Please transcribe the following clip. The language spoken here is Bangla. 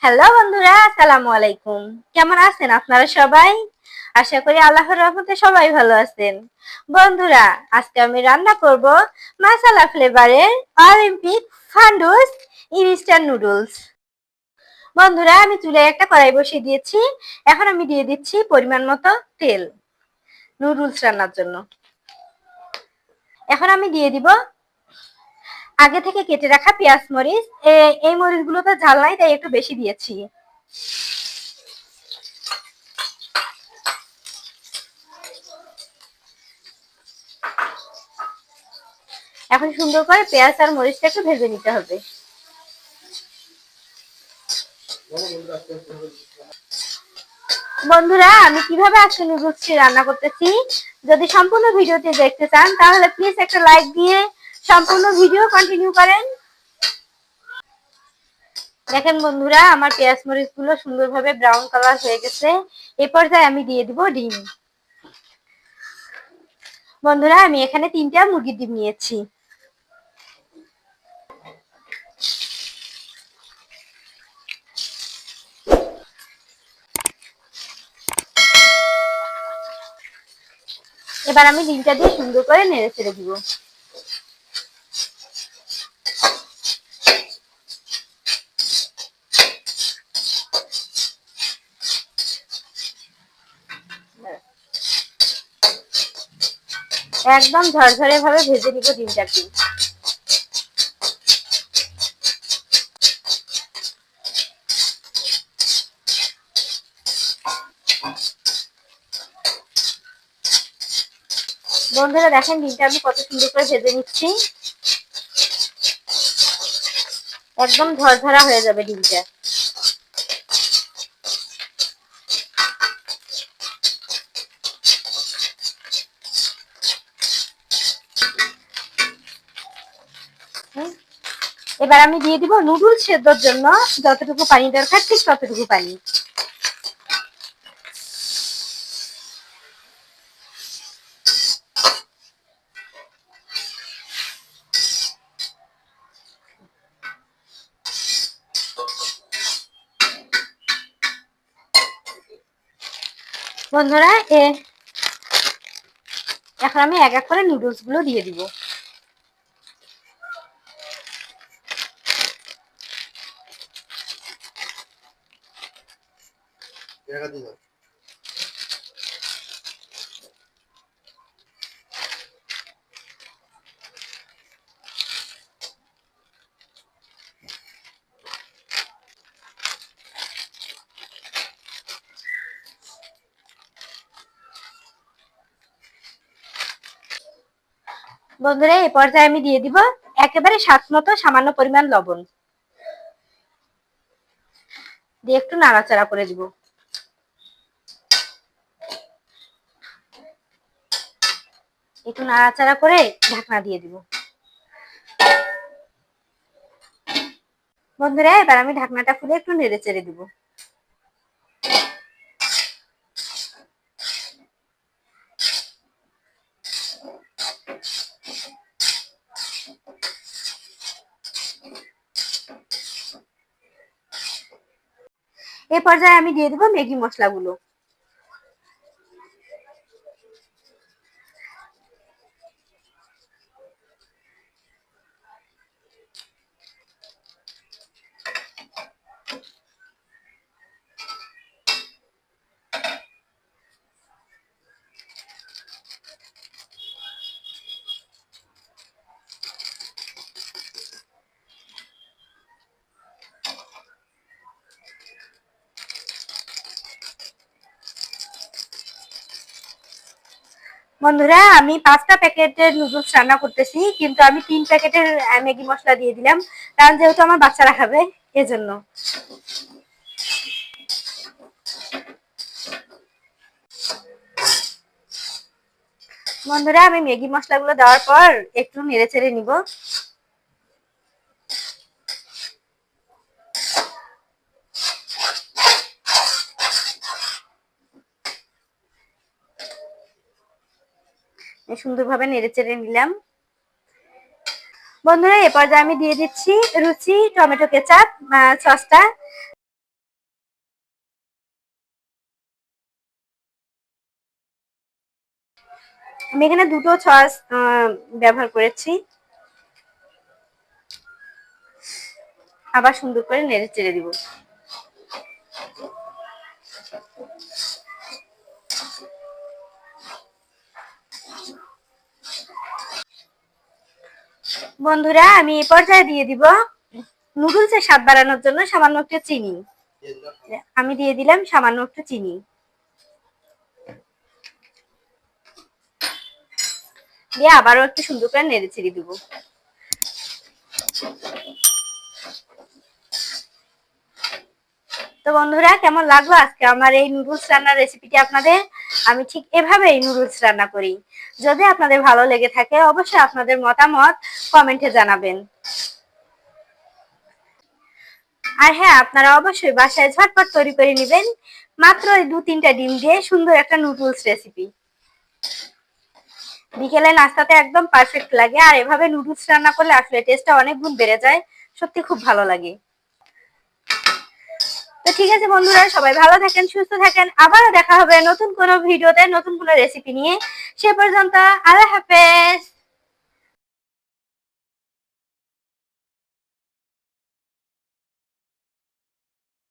হ্যালো বন্ধুরা, আসসালামু আলাইকুম। কেমন আছেন আপনারা সবাই? আশা করি আল্লাহর রহমতে সবাই ভালো আছেন। বন্ধুরা, আজকে আমি রান্না করব মাসালা ফ্লেভারের অলিম্পিক ফান্ডুস ইনস্ট্যান্ট নুডলস। বন্ধুরা, আমি চুলায় একটা কড়াই বসিয়ে দিয়েছি। এখন আমি দিয়ে দিচ্ছি পরিমাণ মতো তেল নুডলস রান্নার জন্য। এখন আমি দিয়ে দিব আগে থেকে কেটে রাখা পেঁয়াজ মরিচ। এই মরিচগুলোতে ঝাল নাই, তাই একটু বেশি দিয়েছি। এখন সুন্দর করে পেঁয়াজ আর মরিচটা একটু ভেজে নিতে হবে। বন্ধুরা, আমি কিভাবে আজকে নুডলসটি রান্না করতেছি, যদি সম্পূর্ণ ভিডিওটি দেখতে চান তাহলে প্লিজ একটা লাইক দিয়ে সম্পূর্ণ ভিডিও কন্টিনিউ করেন। দেখেন বন্ধুরা, আমার পেঁয়াজ মরিচ গুলো সুন্দরভাবে ব্রাউন কালার হয়ে গেছে। এই পর্যায়ে আমি দিয়ে দিব ডিম। বন্ধুরা, আমি এখানে 3টা মুরগির ডিম নিয়েছি। এবার আমি ডিমটা দিয়ে সুন্দর করে নেড়ে ছেড়ে দিব। একদম ঝরঝরে ভাবে ভেজে নিব ডিমটাকে। বন্ধুরা, দেখেন ডিমটা আমি কত সুন্দর করে ভেজে নিচ্ছি। একদম ঝরঝরা হয়ে যাবে ডিমটা। এবার আমি দিয়ে দিব নুডলস সেদ্ধর জন্য যতটুকু পানি দরকার, ঠিক ততটুকু পানি। বন্ধুরা, এখন আমি এক এক করে নুডলস গুলো দিয়ে দিব। বন্ধুরা, এই পর্যায়ে আমি দিয়ে দিব একেবারে স্বাদ মতো সামান্য পরিমাণ লবণ দিয়ে একটু নাড়াচাড়া করে দিব। একটু নাড়াচাড়া করে ঢাকনা দিয়ে দিব। বন্ধুরা, এবার আমি ঢাকনাটা খুলে একটু নেড়ে চেড়ে দিব। এই পর্যায়ে আমি দিয়ে দিব ম্যাগি মশলাগুলো। বন্ধুরা, আমি 5টা প্যাকেটের নুডলস রান্না করতেছি, কিন্তু আমি 3 প্যাকেটের ম্যাগি মশলা দিয়ে দিলাম, কারণ যেহেতু আমার বাচ্চারা খাবে এজন্য। বন্ধুরা, আমি ম্যাগি মশলাগুলো দেওয়ার পর একটু নেড়ে চেড়ে নিব। সুন্দরভাবে নেড়ে চেড়ে নিলাম। বন্ধুরা, এ পর্যায়ে আমি দিয়ে দিচ্ছি রুচি টমেটো কেচাপ সসটা। আমি এখানে দুটো সস ব্যবহার করেছি। আবার সুন্দর করে নেড়ে চেড়ে দিব। বন্ধুরা আমি এই পর্যায়ে দিয়ে দিব নুডলসের স্বাদ বাড়ানোর জন্য সামান্য একটু চিনি। আমি দিয়ে দিলাম সামান্য একটু চিনি। দিয়ে আবারও একটু সুন্দর করে নেড়ে চেড়ে দিব। তো বন্ধুরা কেমন লাগলো আজকে আমার এই নুডলস রান্নার রেসিপিটি আপনাদের? আমি ঠিক এভাবেই নুডলস রান্না করি। যদি আপনাদের ভালো লেগে থাকে অবশ্যই আপনাদের মতামত কমেন্টে জানাবেন। আর হ্যাঁ, আপনারা অবশ্যই বাসায় ঝটপট তৈরি করে নেবেন মাত্র এই 2-3টা ডিম দিয়ে সুন্দর একটা নুডলস রেসিপি। বিকেলে নাস্তাতে একদম পারফেক্ট লাগে। আর এভাবে নুডলস রান্না করলে আসলে টেস্টটা অনেক গুণ বেড়ে যায়। সত্যি খুব ভালো লাগে। তো ঠিক আছে বন্ধুরা, সবাই ভালো থাকেন, সুস্থ থাকেন। আবারও দেখা হবে নতুন কোনো ভিডিওতে নতুন কোনো রেসিপি নিয়ে। সে পর্যন্ত আল্লাহ হাফেজ।